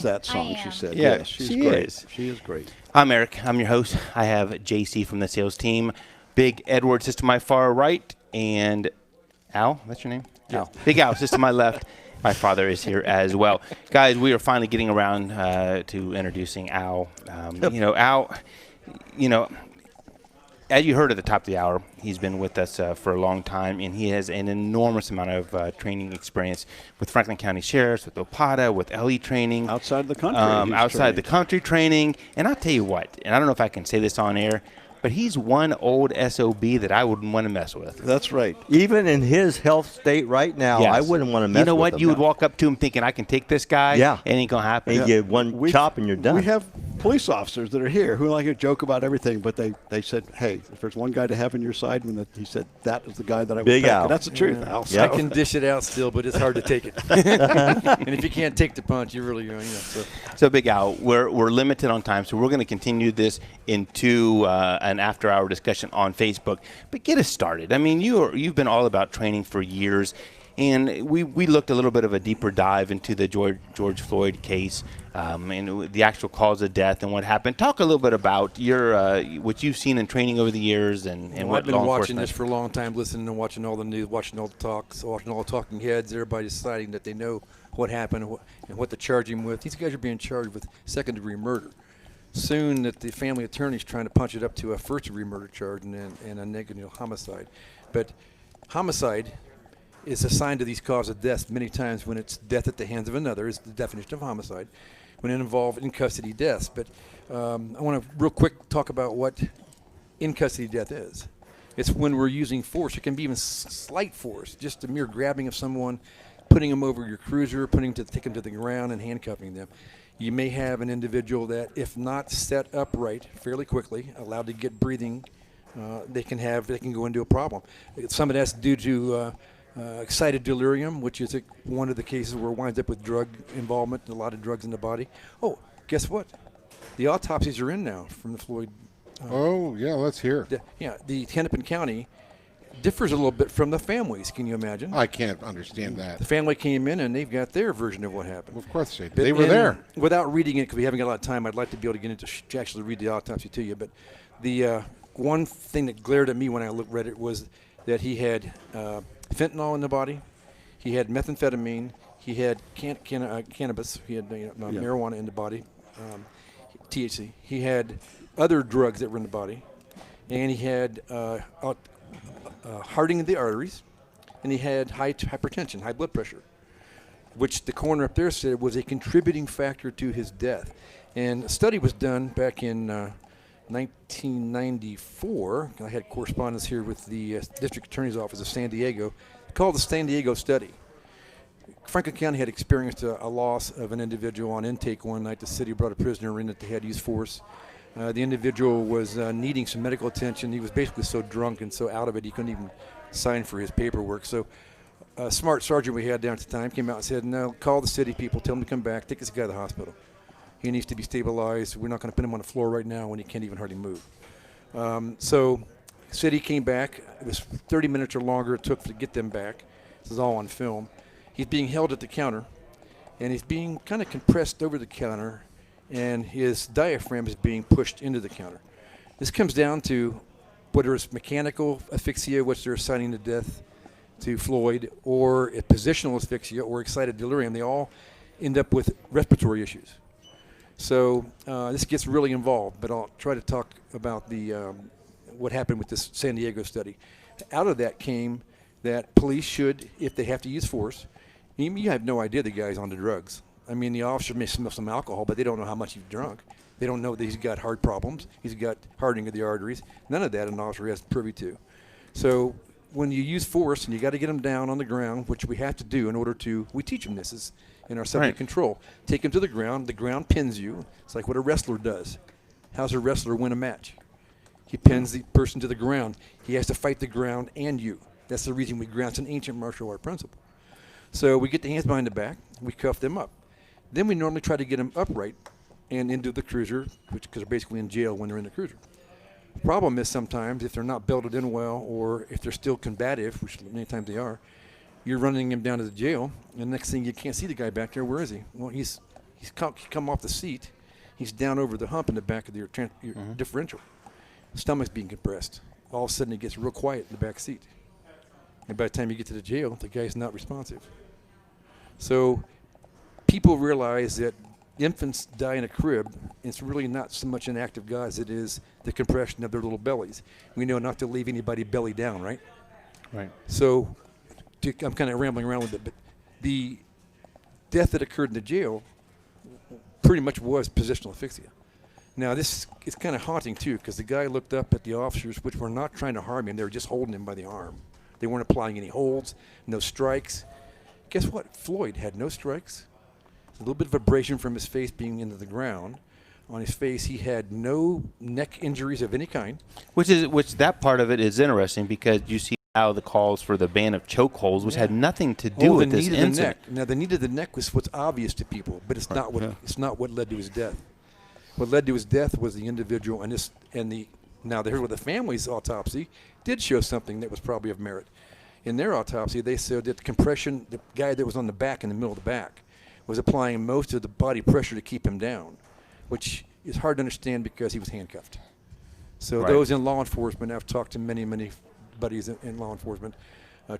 that song, she said. Yeah, Yes, she's she great. is. She is great. I'm Eric. I'm your host. I have JC from the sales team. Big Edward sits to my far right, and Al, that's your name? Yeah. Al. Big Al sits to my left. My father is here as well. Guys, we are finally getting around to introducing Al. Al, as you heard at the top of the hour, he's been with us for a long time, and he has an enormous amount of training experience with Franklin County Sheriffs, with OPATA, with LE training. Outside the country. Outside the country training. And I'll tell you what, and I don't know if I can say this on air, but he's one old SOB that I wouldn't want to mess with. That's right. Even in his health state right now, Yes. I wouldn't want to mess with him. You know what? You would walk up to him thinking, I can take this guy. Yeah. It ain't going to happen. And you get one chop and you're done. We have police officers that are here who like to joke about everything, but they said, hey, if there's one guy to have on your side, he said that is the guy that I would Big pick. Al. And that's the truth, Al. I So- can dish it out still, but it's hard to take it. And if you can't take the punch, you're really, so. So, Big Al, we're limited on time, so we're going to continue this into an after-hour discussion on Facebook. But get us started. I mean, you've been all about training for years, and we looked a little bit of a deeper dive into the George Floyd case and the actual cause of death and what happened. Talk a little bit about your what you've seen in training over the years and Well, what I've been law watching enforcement. this for a long time, listening and watching all the news, watching all the talks, watching all the talking heads, everybody deciding that they know what happened and what to charge him with. These guys are being charged with second-degree murder. Soon that the family attorney's trying to punch it up to a first-degree murder charge and a negative homicide. But homicide is assigned to these causes of death many times when it's death at the hands of another is the definition of homicide, when it involves in-custody deaths. But I want to real quick talk about what in-custody death is. It's when we're using force. It can be even slight force, just a mere grabbing of someone, putting them over your cruiser, taking them to the ground and handcuffing them. You may have an individual that, if not set upright fairly quickly, allowed to get breathing, they can go into a problem. Some of that's due to excited delirium, which is one of the cases where it winds up with drug involvement, a lot of drugs in the body. Oh, guess what? The autopsies are in now from the Floyd. Let's hear. The Hennepin County differs a little bit from the families. Can you imagine? I can't understand The that. family came in and they've got their version of what happened. Of course they did. But They were there. Without reading it, because we haven't got a lot of time, I'd like to be able to get into to actually read the autopsy to you. But the one thing that glared at me when I read it was that he had fentanyl in the body, he had methamphetamine, he had cannabis, he had marijuana in the body, THC. He had other drugs that were in the body, and he had hardening of the arteries, and he had high hypertension, high blood pressure, which the coroner up there said was a contributing factor to his death. And a study was done back in 1994. I had correspondence here with the District Attorney's Office of San Diego, called the San Diego study. Franklin County had experienced a loss of an individual on intake one night. The city brought a prisoner in that they had used force. The individual was needing some medical attention. He was basically so drunk and so out of it he couldn't even sign for his paperwork. So a smart sergeant we had down at the time came out and said, no, call the city people, tell them to come back, take this guy to the hospital. He needs to be stabilized. We're not going to put him on the floor right now when he can't even hardly move. So city came back. It was 30 minutes or longer it took to get them back. This is all on film. He's being held at the counter, and he's being kind of compressed over the counter, and his diaphragm is being pushed into the counter. This comes down to whether it's mechanical asphyxia, which they're assigning to death to Floyd, or a positional asphyxia or excited delirium. They all end up with respiratory issues. So this gets really involved, but I'll try to talk about what happened with this San Diego study. Out of that came that police should, if they have to use force, you have no idea the guy's on the drugs. I mean, the officer may smell some alcohol, but they don't know how much he's drunk. They don't know that he's got heart problems. He's got hardening of the arteries. None of that an officer has privy to. So when you use force and you got to get them down on the ground, which we have to do in order to, we teach them this is in our subject control. Take them to the ground pins you. It's like what a wrestler does. How's a wrestler win a match? He pins the person to the ground. He has to fight the ground and you. That's the reason we ground. It's an ancient martial art principle. So we get the hands behind the back. We cuff them up. Then we normally try to get them upright and into the cruiser, because they're basically in jail when they're in the cruiser. The problem is sometimes if they're not belted in well, or if they're still combative, which many times they are, you're running him down to the jail, and the next thing you can't see the guy back there. Where is he? Well, he's He's come off the seat. He's down over the hump in the back of your differential. Stomach's being compressed. All of a sudden, it gets real quiet in the back seat. And by the time you get to the jail, the guy's not responsive. So people realize that infants die in a crib. It's really not so much an act of God as it is the compression of their little bellies. We know not to leave anybody belly down, right? Right. So I'm kind of rambling around with it, but the death that occurred in the jail pretty much was positional asphyxia. Now, this is kind of haunting, too, because the guy looked up at the officers, which were not trying to harm him. They were just holding him by the arm. They weren't applying any holds, no strikes. Guess what? Floyd had no strikes. A little bit of abrasion from his face being into the ground. On his face, he had no neck injuries of any kind. Which that part of it is interesting because you see how the calls for the ban of chokeholds, which had nothing to do with this incident. The neck. Now, the knee to the neck was what's obvious to people, but it's not what it's not what led to his death. What led to his death was the individual here's where the family's autopsy did show something that was probably of merit. In their autopsy, they said that the guy that was on the back, in the middle of the back, was applying most of the body pressure to keep him down, which is hard to understand because he was handcuffed. So those in law enforcement, I've talked to many buddies in law enforcement,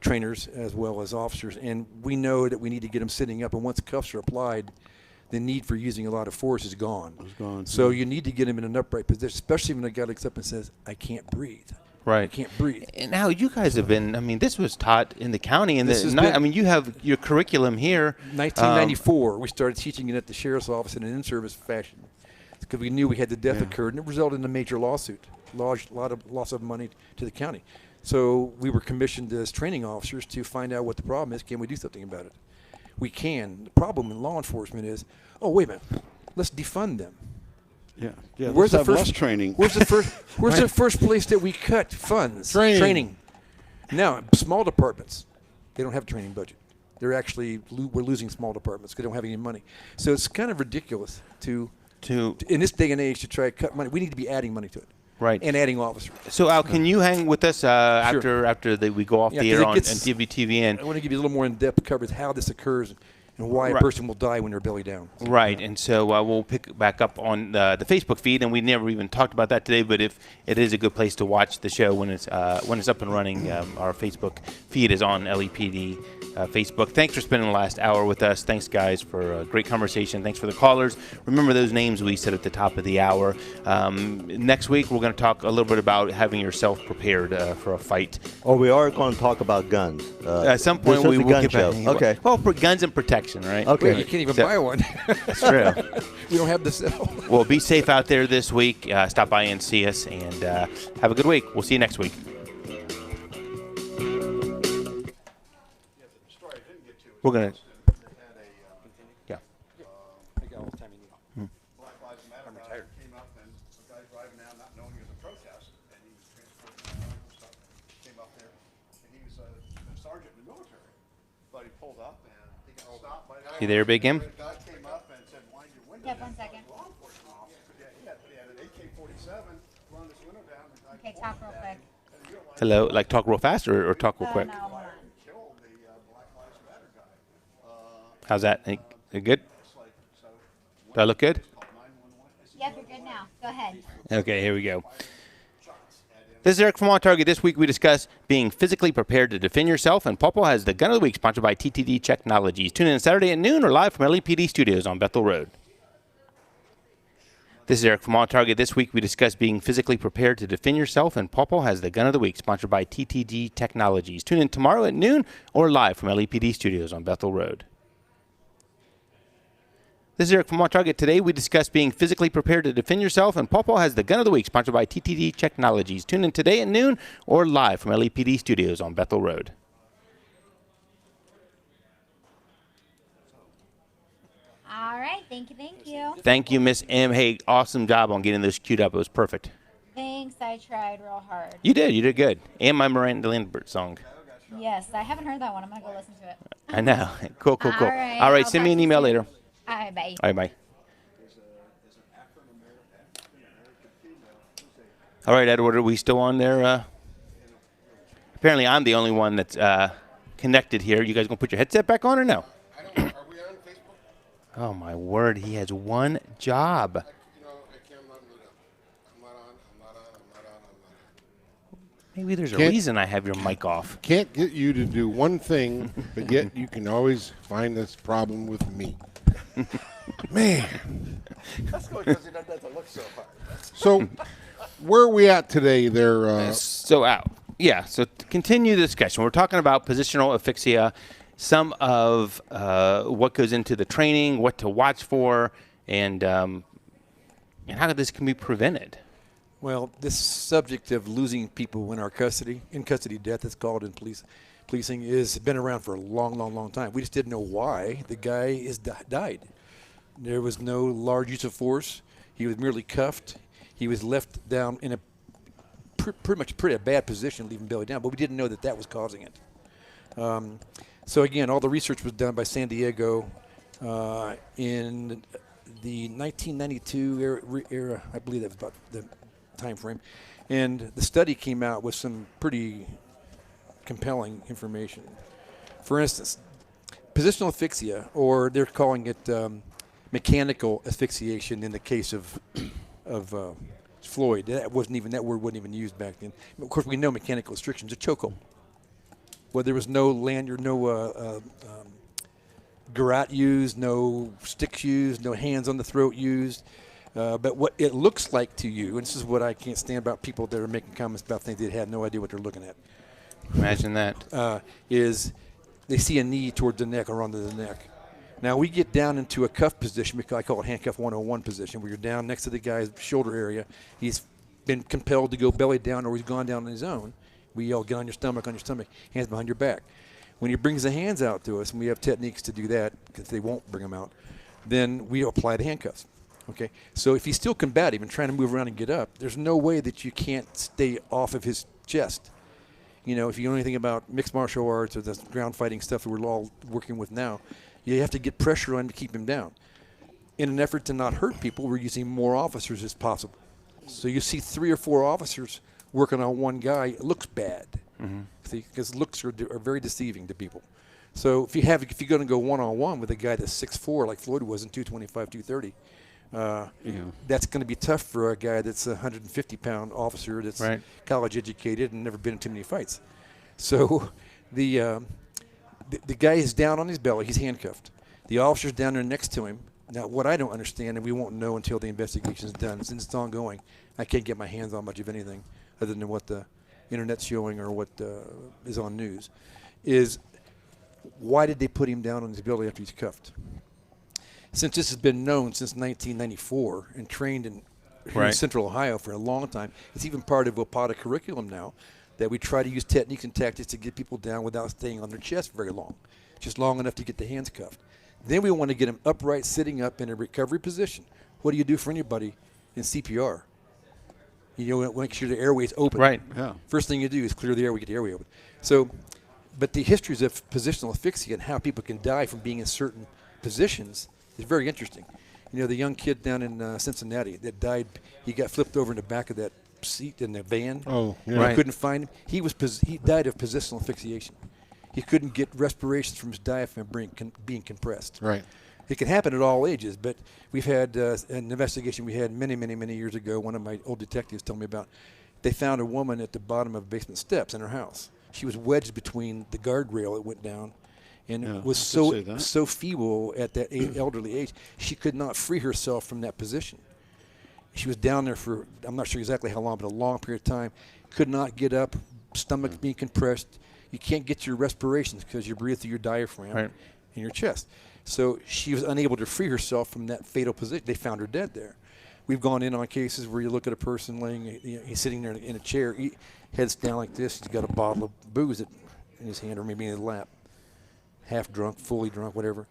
trainers as well as officers, and we know that we need to get them sitting up, and once cuffs are applied, the need for using a lot of force is gone. So you need to get him in an upright position, especially when a guy looks up and says, I can't breathe. Right. I can't breathe. And now you guys have been, this was taught in the county. You have your curriculum here. 1994, we started teaching it at the sheriff's office in an in-service fashion because we knew we had the death occurred, and it resulted in a major lawsuit, lot of loss of money to the county. So we were commissioned as training officers to find out what the problem is. Can we do something about it? We can. The problem in law enforcement is, wait a minute, let's defund them. Yeah. Where's the let's have first less training? Where's the first place that we cut funds? Training. Now, small departments, they don't have a training budget. They're actually we're losing small departments because they don't have any money. So it's kind of ridiculous to in this day and age to try to cut money. We need to be adding money to it. Right. And adding officers. So, Al, can you hang with us Sure. after we go off the air on WTVN? I want to give you a little more in-depth coverage how this occurs and why a person will die when they're belly down. Right, and so we'll pick back up on the Facebook feed, and we never even talked about that today, but if it is a good place to watch the show when it's up and running, our Facebook feed is on LEPD Facebook. Thanks for spending the last hour with us. Thanks, guys, for a great conversation. Thanks for the callers. Remember those names we said at the top of the hour. Next week, we're going to talk a little bit about having yourself prepared for a fight. Oh, we are going to talk about guns. At some point, we will get back. Okay. Well, for guns and protection, right? Okay. Wait, you can't even buy one. That's true. We don't have the sell. Well, be safe out there this week. Stop by and see us, and have a good week. We'll see you next week. We're going to... Yeah. Black Lives Matter guy came up, and the guy driving down not knowing it was a protest, and he was transporting stuff, came up there, and he was a sergeant in the military. But he pulled up, and he got stopped by the You there, Big M? The guy came up and said, wind your window Yep, down. 1 second. Law enforcement officer, he had an AK-47, run his window down. The guy Okay, pulled talk him real down, quick. and he realized Hello? Like talk real fast or talk real quick? No, hold on. he killed the Black Lives Matter guy. How's that? Good? It's like, so Do I look good? called 911. Yep, you're good now. Go ahead. Okay, here we go. This is Eric from On Target. This week we discuss being physically prepared to defend yourself, and Pawpaw has the Gun of the Week, sponsored by TTD Technologies. Tune in Saturday at noon or live from LEPD Studios on Bethel Road. This is Eric from On Target. This week we discuss being physically prepared to defend yourself, and Pawpaw has the Gun of the Week, sponsored by TTD Technologies. Tune in tomorrow at noon or live from LEPD Studios on Bethel Road. This is Eric from On Target. Today we discuss being physically prepared to defend yourself, and Pawpaw has the Gun of the Week, sponsored by TTD Technologies. Tune in today at noon or live from LEPD Studios on Bethel Road. All right. Thank you. Thank you, Miss M. Hey, awesome job on getting this queued up. It was perfect. Thanks. I tried real hard. You did good. And my Miranda Lambert song. Yes, I haven't heard that one. I'm going to go listen to it. I know. Cool. All right, I'll Send me talk an to you email soon. later. All right, bye. All right, bye. All right, Edward, are we still on there? Apparently, I'm the only one that's connected here. You guys going to put your headset back on or no? I don't know. Are we on Facebook? Oh my word, he has one job. You know, I can't, I'm not on. I'm not on. Maybe there's a Can't- reason I have your mic off. Can't get you to do one thing, but yet you can always find this problem with me. Man. That's good because it doesn't look so hard. So, where are we at today there? So to continue the discussion, we're talking about positional asphyxia, some of what goes into the training, what to watch for, and how this can be prevented. Well, this subject of losing people in our custody, in custody death, it's called in policing, has been around for a long, long, long time. We just didn't know why the guy died. There was no large use of force. He was merely cuffed. He was left down in a pretty bad position, leaving belly down, but we didn't know that was causing it. So again, all the research was done by San Diego in the 1992 era. I believe that was about the time frame. And the study came out with some pretty compelling information. For instance, positional asphyxia, or they're calling it mechanical asphyxiation in the case of Floyd. That word wasn't even used back then. Of course, we know mechanical restrictions, a chokehold. Well, there was no lanyard, no garrote used, no sticks used, no hands on the throat used. But what it looks like to you, and this is what I can't stand about people that are making comments about things they have no idea what they're looking at, Imagine that. is they see a knee towards the neck or under the neck. Now, we get down into a cuff position, because I call it handcuff 101 position, where you're down next to the guy's shoulder area. He's been compelled to go belly down, or he's gone down on his own. We yell, get on your stomach, hands behind your back. When he brings the hands out to us, and we have techniques to do that, because they won't bring them out, then we apply the handcuffs. Okay, so if he's still combative and trying to move around and get up, there's no way that you can't stay off of his chest. You know, if you know anything about mixed martial arts or the ground fighting stuff that we're all working with now, you have to get pressure on to keep him down. In an effort to not hurt people, we're using more officers as possible. So you see 3 or 4 officers working on one guy, it looks bad. See, because looks are very deceiving to people. So if you're going to go one-on-one with a guy that's 6'4", like Floyd was in 225, 230, that's going to be tough for a guy that's a 150-pound officer that's college educated and never been in too many fights. So the guy is down on his belly. He's handcuffed. The officer's down there next to him. Now, what I don't understand, and we won't know until the investigation is done, since it's ongoing, I can't get my hands on much of anything other than what the Internet's showing or what is on news, is why did they put him down on his belly after he's cuffed? Since this has been known since 1994 and trained in Central Ohio for a long time, it's even part of WPATA curriculum now that we try to use techniques and tactics to get people down without staying on their chest very long, just long enough to get the hands cuffed. Then we want to get them upright, sitting up in a recovery position. What do you do for anybody in CPR? You know, make sure the airway's open. Right. Yeah. First thing you do is clear the airway, get the airway open. So, but the histories of positional asphyxia and how people can die from being in certain positions is very interesting. You know, the young kid down in Cincinnati that died, he got flipped over in the back of that seat in the van. Oh, yeah. Right. Couldn't find him. He died of positional asphyxiation. He couldn't get respirations from his diaphragm being compressed. Right. It can happen at all ages, but we've had an investigation we had many, many, many years ago. One of my old detectives told me about. They found a woman at the bottom of basement steps in her house. She was wedged between the guardrail that went down, and was so feeble at that elderly age, she could not free herself from that position. She was down there for, I'm not sure exactly how long, but a long period of time. Could not get up, stomach being compressed. You can't get your respirations because you breathe through your diaphragm and your chest. So she was unable to free herself from that fatal position. They found her dead there. We've gone in on cases where you look at a person laying, he's sitting there in a chair, heads down like this. He's got a bottle of booze in his hand or maybe in his lap, half drunk, fully drunk, whatever.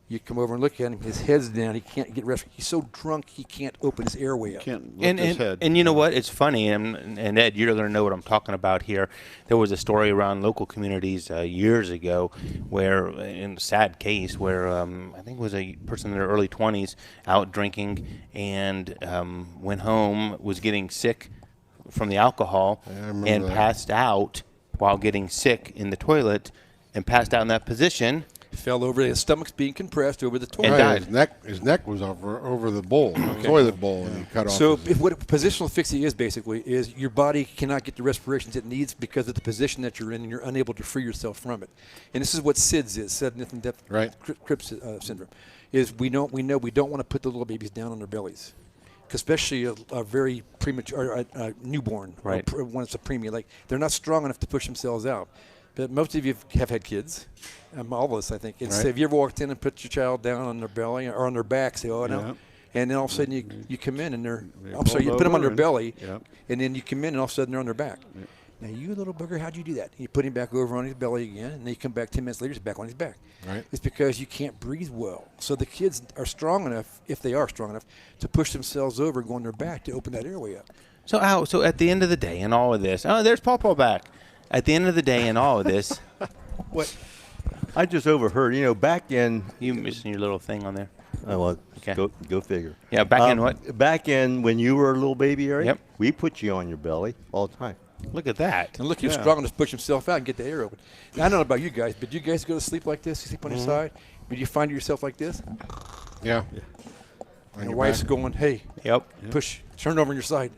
You come over and look at him. His head's down. He can't get rest. He's so drunk he can't open his airway up. Can't lift his head. And you know what? It's funny, and Ed, you're going to know what I'm talking about here. There was a story around local communities years ago where, in a sad case, where I think it was a person in their early 20s out drinking and went home, was getting sick from the alcohol, and passed out while getting sick in the toilet and passed out in that position. Fell over. His stomach's being compressed over the And toilet. died. His neck was over the bowl, the toilet bowl, and he cut off. So his- what positional asphyxia is basically is your body cannot get the respirations it needs because of the position that you're in, and you're unable to free yourself from it. And this is what SIDS is, sudden death Right. Cripps syndrome. Is we know we don't want to put the little babies down on their bellies, 'cause especially a very premature newborn, or Right. when it's a preemie, like they're not strong enough to push themselves out. But most of you have had kids, all of us, I think. And so Right. have you ever walked in and put your child down on their belly or on their back, say, "Oh no," Yeah. and then all of a sudden you come in and They I'm sorry, you pulled put them on over their and- belly, Yep. and then you come in and all of a sudden they're on their back. Now you little bugger, how'd you do that? You put him back over on his belly again, and then you come back 10 minutes later, he's back on his back. Right. It's because you can't breathe well. So the kids are strong enough, if they are strong enough, to push themselves over and go on their back to open that airway up. So how? So at the end of the day, in all of this, oh, there's Paw back. At the end of the day, in all of this, What? I just overheard. Back in. you missing your little thing on there. Oh, well, Okay. go figure. Yeah, back in what? Back in when you were a little baby, Eric. Yep. We put you on your belly all the time. Look at that. And look, he's Yeah. strong enough to push himself out and get the air open. Now, I don't know about you guys, but do you guys go to sleep like this? You sleep on your side? But you find yourself like this? yeah. On And your your wife's back. going, hey, Yep. push, turn over on your side.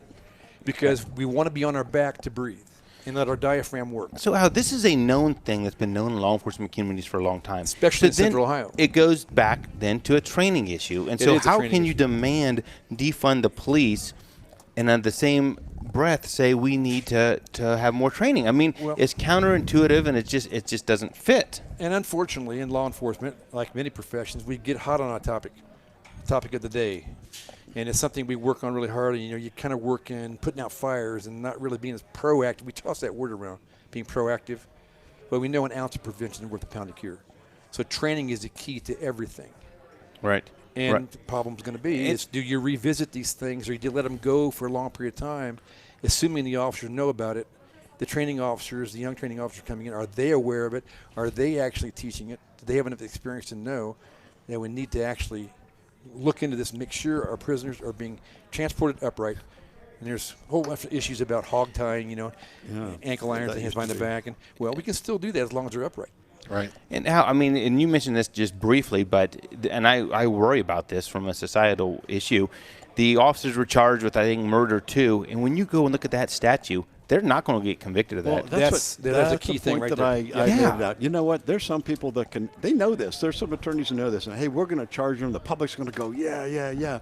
Because we want to be on our back to breathe and let our diaphragm work. So, Al, this is a known thing that's been known in law enforcement communities for a long time, Especially in then Central Ohio. It goes back then to a training issue, and It so is a how training can you issue. demand defund the police, and at the same breath say we need to have more training? I mean, Well- it's counterintuitive, and it just doesn't fit. And unfortunately, in law enforcement, like many professions, we get hot on a topic of the day. And it's something we work on really hard. And, you kind of work in putting out fires and not really being as proactive. We toss that word around, being proactive. But we know an ounce of prevention is worth a pound of cure. So training is the key to everything. Right. And the problem's going to be is do you revisit these things or do you let them go for a long period of time, assuming the officers know about it? The training officers, the young training officers coming in, are they aware of it? Are they actually teaching it? Do they have enough experience to know that we need to actually look into this and make sure our prisoners are being transported upright? And there's a whole bunch of issues about hog tying, ankle irons That and hands used behind to the be. back. And, well, we can still do that as long as they're upright. Right. And how? I mean, and you mentioned this just briefly, but I worry about this from a societal issue. The officers were charged with, I think, murder too. And when you go and look at that statue, they're not going to get convicted of that. Well, That's a key the thing point right that there. I Yeah. noted out. You know what? There's some people that they know this. There's some attorneys who know this. And, hey, we're going to charge them. The public's going to go, yeah, yeah, yeah.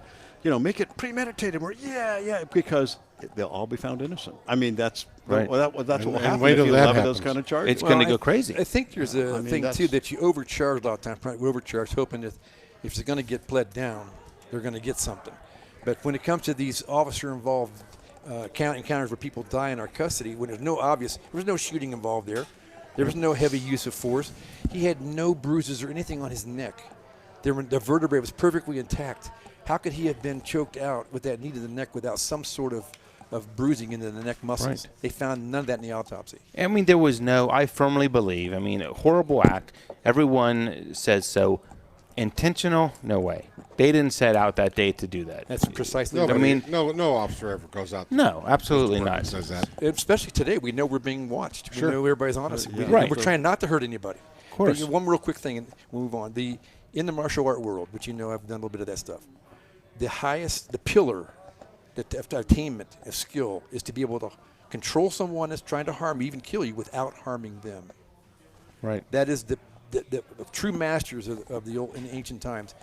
Make it premeditated. Or, yeah, because they'll all be found innocent. I mean, that's Right. well, that's what will And happen wait if till you that levy happens. those kind of charges. It's going to go crazy. I think there's a I mean, thing, too, that's- that you overcharge a lot of times. Probably overcharge, hoping that if it's going to get pled down, they're going to get something. But when it comes to these officer-involved encounters where people die in our custody, when there was no shooting involved there. There was no heavy use of force. He had no bruises or anything on his neck. The vertebrae was perfectly intact. How could he have been choked out with that knee to the neck without some sort of bruising into the neck muscles? Right. They found none of that in the autopsy. I mean, there was I firmly believe, a horrible act. Everyone says so. Intentional? No way. They didn't set out that day to do that. That's precisely Nobody, mean- no officer ever goes out. No, absolutely and not. says that. Especially today, we know we're being watched. Sure. We know everybody's on us. Right. We're trying not to hurt anybody. Of course. One real quick thing, and we'll move on. In the martial art world, which I've done a little bit of that stuff, the pillar, the attainment of skill is to be able to control someone that's trying to harm you, even kill you, without harming them. Right. That is the true masters of the old in ancient times